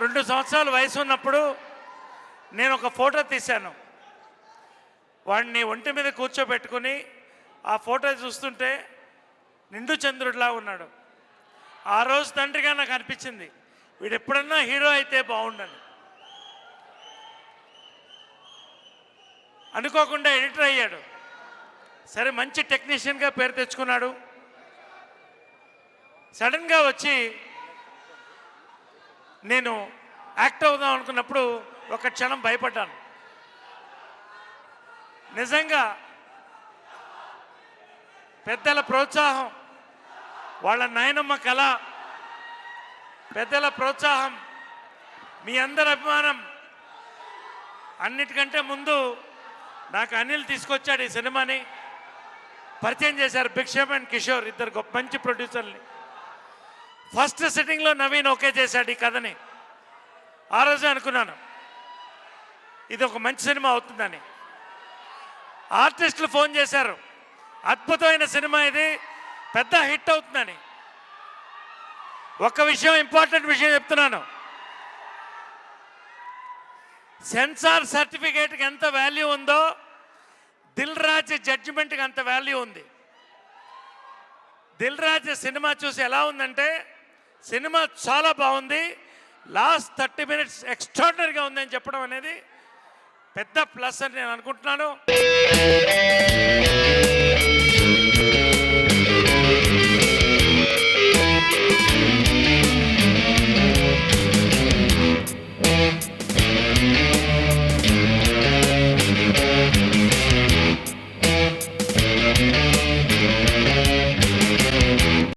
2 సంవత్సరాల వయసు ఉన్నప్పుడు నేను ఒక ఫోటో తీశాను. వాడిని ఒంటి మీద కూర్చోబెట్టుకుని ఆ ఫోటో చూస్తుంటే నిండు చంద్రుడిలా ఉన్నాడు. ఆ రోజు తండ్రిగా నాకు అనిపించింది, వీడు ఎప్పుడన్నా హీరో అయితే బాగుండని. అనుకోకుండా ఎడిటర్ అయ్యాడు. సరే, మంచి టెక్నీషియన్గా పేరు తెచ్చుకున్నాడు. సడన్గా వచ్చి నేను యాక్ట్ అవుదాం అనుకున్నప్పుడు ఒక క్షణం భయపడ్డాను. నిజంగా పెద్దల ప్రోత్సాహం, వాళ్ళ నాయనమ్మ కళ, పెద్దల ప్రోత్సాహం, మీ అందరి అభిమానం, అన్నిటికంటే ముందు నాకు అనిల్ తీసుకొచ్చాడు ఈ సినిమాని, పరిచయం చేశారు. భిక్షమ్ అండ్ కిషోర్, ఇద్దరు గొప్ప మంచి ప్రొడ్యూసర్ని. ఫస్ట్ సిట్టింగ్లో నవీన్ ఓకే చేశాడు ఈ కథని. ఆ రోజే అనుకున్నాను ఇది ఒక మంచి సినిమా అవుతుందని. ఆర్టిస్టులు ఫోన్ చేశారు, అద్భుతమైన సినిమా ఇది, పెద్ద హిట్ అవుతుందని. ఒక్క విషయం, ఇంపార్టెంట్ విషయం చెప్తున్నాను. సెన్సార్ సర్టిఫికేట్కి ఎంత వాల్యూ ఉందో దిల్ రాజు జడ్జిమెంట్కి అంత వాల్యూ ఉంది. దిల్ రాజు సినిమా చూసి ఎలా ఉందంటే, సినిమా చాలా బాగుంది, లాస్ట్ 30 minutes ఎక్స్ట్రాడినరీగా ఉందని చెప్పడం అనేది పెద్ద ప్లస్ అని నేను అనుకుంటున్నాను.